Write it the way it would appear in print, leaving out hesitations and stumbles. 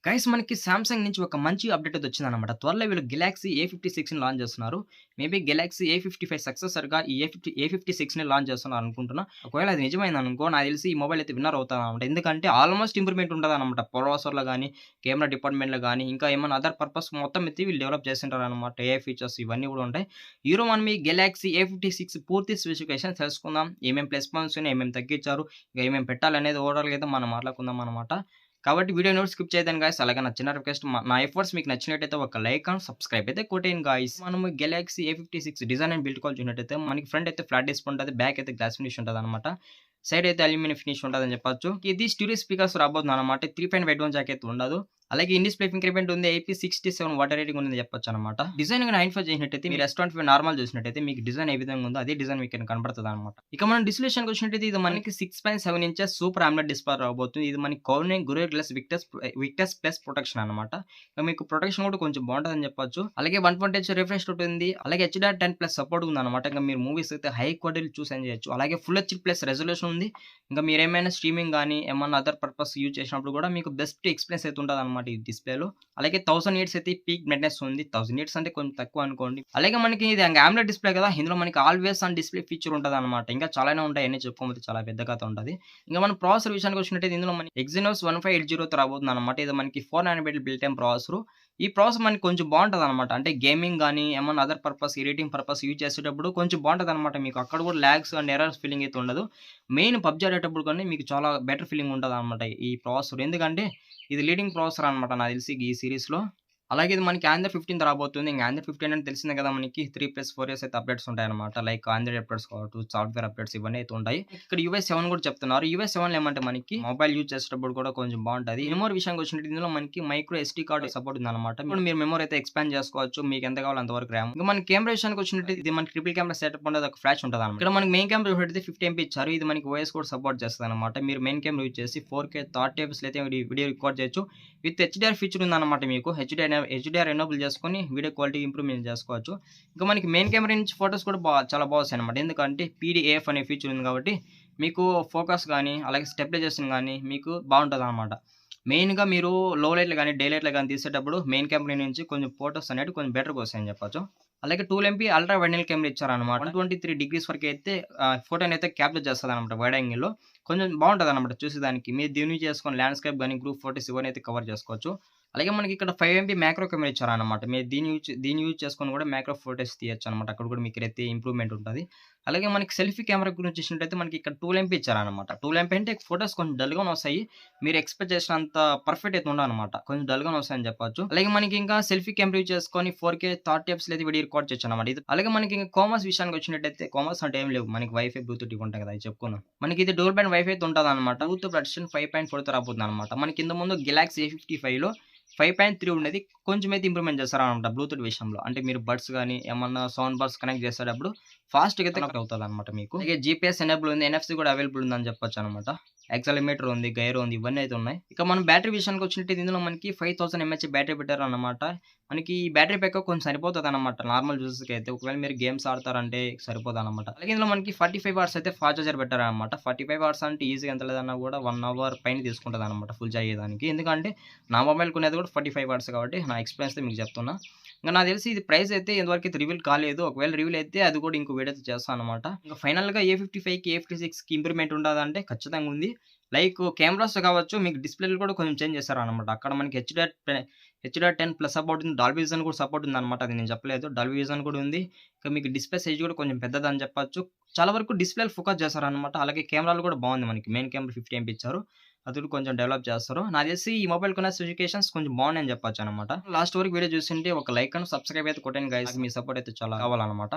Guys మనకి Samsung నుంచి ఒక మంచి అప్‌డేట్ అయితే వచ్చిందన్నమాట. త్వరలో వీళ్ళు గెలాక్సీ ఏ56ని లాంచ్ చేస్తున్నారు. మేబీ గెలాక్సీ ఏ55 సక్సెసర్‌గా ఈ ఏ56ని లాంచ్ చేస్తున్నారు అనుకుంటున్నా. ఒకవేళ అది నిజమైందనుకో నాకు తెలిసి ఈ మొబైల్ అయితే విన్నర్ అవుతదన్నమాట. ఎందుకంటే ఆల్‌మోస్ట్ ఇంప్రూవ్‌మెంట్ ఉంటదన్నమాట. ప్రాసెసర్‌లో గాని, కెమెరా డిపార్ట్‌మెంట్‌లో గాని, ఇంకా ఏమన్నా అదర్ పర్పస్ మొత్తం ఎత్తి వీళ్ళు డెవలప్ చేసుంటారన్నమాట. ఏఐ ఫీచర్స్ ఇవన్నీ కూడా ఉంటాయి. ఈరోజు మనం ఈ గెలాక్సీ ఏ56 పూర్తి స్పెసిఫికేషన్ తెలుసుకుందాం. ఏమేం ప్లస్ పాయింట్స్ ఉన్నాయి, ఏమేం తగ్గించారు, ఇంకా ఏమేం పెట్టాలనేది ఓవరాల్‌గా అయితే మనం మాట్లాడుకుందాం అన్నమాట. కాబట్టి వీడియోని ఎవరు స్కిప్ చేయొద్దండి గాయ్స్. అలాగే నా చిన్న రిక్వెస్ట్ నా ఎఫర్ట్స్ మీకు నచ్చినట్టయితే ఒక లైక్ అండ్ సబ్స్క్రైబ్ అయితే కొట్టేయండి గాయ్స్. మనము గెలాక్సీ ఏ56 డిజైన్ అండ్ బిల్డ్ క్వాలిటీ చూసినట్టయితే మనకి ఫ్రంట్ అయితే ఫ్లాట్ డిస్ప్లే ఉంటది. బ్యాక్ అయితే గ్లాస్ ఫినిష్ ఉంటదనమాట. సైడ్ అయితే అల్యూమినియం ఫినిష్ ఉంటదని చెప్పొచ్చు. ఇది స్టీరియో స్పీకర్స్ రాబోతుందన్నమాట. 3.1 జాక్ అయితే ఉండదు. అలాగే ఇన్ డిస్‌ప్లే ఫింగర్ ఉంది. IP67 వాటర్ రేటింగ్ ఉందని చెప్పొచ్చనమాట. డిజైన్ గాని ఐడెంటిఫై చేసినట్టయితే మీరు S25 నార్మల్ చూసినట్టయితే మీకు డిజైన్ ఏ విధంగా ఉందో అదే డిజైన్ మీకు కనపడతదనమాట. ఇక మనం డిస్ప్లే విషయానికి వచ్చినట్టయితే ఇది మనకి 6.7 ఇంచెస్ సూపర్ AMOLED డిస్ప్లే రాబోతుంది. ఇది మనకి Corning Gorilla Glass Victus plus protection అనమాట. మీకు ప్రొటెక్షన్ కూడా కొంచెం బాగుంటదని చెప్పొచ్చు. అలాగే 120 హెచ్ రిఫ్రెష్ రేట్ ఉంది. అలాగే HDR10+ సపోర్ట్ ఉందన్నమాట. ఇంకా మీరు మూవీస్ అయితే హై క్వాలిటీలో చూసి ఎంజాయ్ చేయొచ్చు. అలాగే ఫుల్ హెచ్‌డి ప్లస్ రెజల్యూషన్ ఉంది. ఇంకా మీరేమైనా స్ట్రీమింగ్ గాని, ఏమన్నా అదర్ పర్పస్ యూజ్ చేసినప్పుడు కూడా మీకు బెస్ట్ ఎక్స్‌పీరియన్స్ అయితే ఉంటదన్నమాట ఈ డిస్‌ప్లేలో. అలాగే 1000 నిట్స్ అయితే పీక్ బ్రైట్‌నెస్ ఉంది. 1000 నిట్స్ అంటే కొంచెం తక్కువ అనుకోండి. అలాగే మనకి ఇది AMOLED డిస్‌ప్లే కదా! ఇందులో మనకి ఆల్వేస్ ఆన్ డిస్‌ప్లే ఫీచర్ ఉంటదన్నమాట. ఇంకా చాలానే ఉంటాయి. అన్నీ చెప్పుకోకపోతే చాలా పెద్ద కథ ఉంటది. ఇంకా మనం ప్రాసెసర్ విషయానికి వచ్చినట్టయితే ఇందులో మనకి ఎగ్జినోస్ 1580తో రాబోతుందన్నమాట. ఇది మనకి 4 నానోమీటర్ బిల్ట్ ఇన్ ప్రాసెసర్. ఈ ప్రాసెసర్ మనకి కొంచెం బావుంటదన్నమాట. అంటే గేమింగ్ గాని, ఏమన్నా other purpose editing purpose use చేసేటప్పుడు కొంచెం బావుంటదన్నమాట. మీకు అక్కడ కూడా లాగ్స్ అండ్ ఎర్రర్స్ ఫీలింగ్ అయితే ఉండదు. మెయిన్ పబ్‌జీ ఆడేటప్పుడు కానీ మీకు చాలా బెటర్ ఫీలింగ్ ఉంటదన్నమాట ఈ ప్రాసెసర్. ఎందుకంటే ఇది లీడింగ్ ప్రాసెసర్ అనమాట నాకు తెలిసి ఈ సీరీస్‌లో. అలాగే ఇది మనకి ఆండ్రాయిడ్ 15 రాబోతుంది. ఇంక ఆండ్రాయిడ్ 15 అంటే తెలిసిందే కదా మనకి 3+4 ఇయర్స్ అయితే అప్‌డేట్స్ ఉంటాయన్నమాట. లైక్ ఆండ్రాయిడ్ అప్‌డేట్స్ కావచ్చు, సాఫ్ట్‌వేర్ అప్‌డేట్స్ ఇవన్నీ అయితే ఉంటాయి. ఇక్కడ యూఎస్ 7 కూడా చెప్తున్నారు. యూఎస్ 7లో ఏమంటే మనకి మొబైల్ యూజ్ చేసేటప్పుడు కూడా కొంచెం బావుంటది. మెమరీ విషయానికి వచ్చినట్టు ఇందులో మనకి మైక్రో ఎస్‌డీ కార్డ్ సపోర్ట్ ఉందన్నమాట. ఇప్పుడు మీరు మెమరీ అయితే ఎక్స్‌పాండ్ చేసుకోవచ్చు. మీకు ఎంత కావాలో అంత వరకు ర్యామ్. ఇంకా మన కెమెరా విషయానికి వచ్చినట్టు ఇది మనకి ట్రిపుల్ కెమెరా సెటప్ ఉండదు. ఒక ఫ్లాష్ ఉంటదన్నమాట. ఇక్కడ మనకి మెయిన్ కెమెరా చూసినట్టయితే 50 ఎంపీ ఇచ్చారు. ఇది మనకి ఓఎస్ కూడా సపోర్ట్ చేస్తదన్నమాట. మీరు మెయిన్ కెమెరా యూజ్ చేసి 4K 30 ఎఫ్ఎస్‌లో అయితే వీడియో రికార్డ్ చేయొచ్చు. విత్ హెచ్‌డీఆర్ ఫీచర్ ఉందన్నమాట మీకు. హెచ్‌డీఆర్ ఎనేబుల్ చేసుకొని వీడియో క్వాలిటీ ఇంప్రూవ్‌మెంట్ చేసుకోవచ్చు. ఇంకా మనకి మెయిన్ కెమెరా నుంచి ఫోటోస్ కూడా చాలా వస్తాయన్నమాట. ఎందుకంటే పీడీఏఎఫ్ అనే ఫీచర్ ఉంది కాబట్టి మీకు ఫోకస్ గాని, అలాగే స్టెబిలైజేషన్ గాని మీకు బావుంటదన్నమాట. మెయిన్‌గా మీరు లో లైట్‌లో గాని, డే లైట్‌లో గాని తీసేటప్పుడు మెయిన్ కెమెరా నుంచి కొంచెం ఫోటోస్ అనేటివి కొంచెం బెటర్‌గా వస్తాయని చెప్పొచ్చు. అలాగే 12 MP ultra wide angle camera ఇచ్చారన్నమాట. 123 డిగ్రీస్ వరకైతే ఫోటోనైతే క్యాప్చర్ చేస్తదన్నమాట వైడ్ యాంగిల్‌లో. కొంచెం బావుంటదన్నమాట చూసేదానికి. మీరు దీన్ని చేసుకొని ల్యాండ్‌స్కేప్ గాని, గ్రూప్ ఫోటోస్ ఇవన్నీ అయితే కవర్ చేసుకోవచ్చు. అలాగే మనకి ఇక్కడ 5 ఎంపీ మ్యాక్రో కెమెరా ఇచ్చారన్నమాట. మీరు దీన్ని యూజ్ చేసుకొని కూడా మ్యాక్రో ఫోటోస్ తీయొచ్చన్నమాట. అక్కడ కూడా మీకైతే ఇంప్రూవ్‌మెంట్ ఉంటది. అలాగే మనకి సెల్ఫీ కెమెరా గురించి చూసినట్టయితే మనకి ఇక్కడ 12 ఎంపీ ఇచ్చారన్నమాట. 12 ఎంపీ అంటే ఫోటోస్ కొంచెం డల్‌గానే వస్తాయి. మీరు ఎక్స్‌పెక్ట్ చేసినంత పర్ఫెక్ట్ అయితే ఉండవన్నమాట. కొంచెం డల్‌గానే వస్తాయని చెప్పొచ్చు. అలాగే మనకి ఇంకా సెల్ఫీ కెమెరా యూజ్ చేసుకొని 4K 30 ఎఫ్స్‌లో అయితే వీడియో రికార్డ్ చేయొచ్చన్నమాట. ఇది అలాగే మనకి ఇంకా కామర్స్ విషయానికి వచ్చినట్టయితే కామర్స్ అంటే ఏం లేవు. మనకి వైఫై, బ్లూటూత్ ఇవి ఉంటాయి కదా! అవి చెప్పుకుందాం. మనకి ఇది డోర్ బ్యాండ్ వైఫై అయితే ఉంటదన్నమాట. బ్లూటూత్ వెర్షన్ 5.4తో రాబోతుందన్నమాట. మనకి ఇంతకు ముందు గెలాక్సీ ఏ55లో 5.3 ఉండేది. కొంచెం అయితే ఇంప్రూవ్‌మెంట్ చేస్తారనమాట బ్లూటూత్ విషయంలో. అంటే మీరు బడ్స్ గాని, ఏమన్నా సౌండ్ బార్స్ కనెక్ట్ చేసేటప్పుడు ఫాస్ట్‌గా అయితే కనెక్ట్ అవుతదనమాట మీకు. అలాగే జీపీఎస్ ఎనేబుల్ ఉంది. ఎన్ఎఫ్‌సి కూడా అవైలబుల్ ఉందని చెప్పొచ్చనమాట. యాక్సిలెరోమీటర్ ఉంది, గైరో ఉంది. ఇవన్నీ అయితే ఉన్నాయి. ఇక మనం బ్యాటరీ విషయానికి వచ్చినట్టయితే ఇందులో మనకి 5000 ఎంహెచ్ బ్యాటరీ పెట్టారన్నమాట. మనకి ఈ బ్యాటరీ బ్యాకప్ కొంచెం సరిపోతదనమాట. నార్మల్ యూజర్స్‌కైతే. ఒకవేళ మీరు గేమ్స్ ఆడతారంటే సరిపోదనమాట. అలాగే ఇందులో మనకి 45 వాట్స్ అయితే ఫాస్ట్ చార్జర్ పెట్టారనమాట. 45 వాట్స్ అంటే ఈజీగా ఎంత లేదన్నా కూడా 1 అవర్ పైన తీసుకుంటదనమాట ఫుల్ చార్జ్ అయ్యేదానికి. ఎందుకంటే నా మొబైల్ కొనేది కూడా 45 వాట్స్ కాబట్టి నా ఎక్స్‌పీరియన్స్‌తో మీకు చెప్తున్నా. ఇంక నాకు తెలిసి ఇది ప్రైస్ అయితే ఇంతవరకైతే రివీల్ కాలేదు. ఒకవేళ రివీల్ అయితే అది కూడా ఇంకో వీడియో అయితే చేస్తాననమాట. ఇంక ఫైనల్‌గా ఏ55కి, ఏ56కి ఇంప్రూవ్‌మెంట్ ఉంటదంటే ఖచ్చితంగా ఉంది. లైక్ కెమెరాస్ కావచ్చు, మీకు డిస్‌ప్లేలు కూడా కొంచెం చేంజ్ చేశారనమాట. అక్కడ మనకి హెచ్‌డిఆర్10+ సపోర్ట్ ఉంది. డాల్బీ విజన్ కూడా సపోర్ట్ ఉందనమాట. అది నేను చెప్పలేదు. డాల్బీ విజన్ కూడా ఉంది. ఇక మీకు డిస్‌ప్లే సైజ్ కూడా కొంచెం పెద్దదని చెప్పొచ్చు. చాలా వరకు డిస్‌ప్లేలు ఫోకస్ చేశారనమాట. అలాగే కెమెరాలు కూడా బాగుంది మనకి. మెయిన్ కెమెరా 50 ఎంపీ ఇచ్చారు. అది కూడా కొంచెం డెవలప్ చేస్తారు. నాకు తెలిసి ఈ మొబైల్ కొన్న స్పెసిఫికేషన్స్ కొంచెం బాగున్నాయని చెప్పొచ్చనమాట. లాస్ట్ వరకు వీడియో చూసుంటే ఒక లైక్ అండ్ సబ్స్క్రైబ్ అయితే కొట్టండి గైస్. మీ సపోర్ట్ అయితే చాలా కావాలనమాట.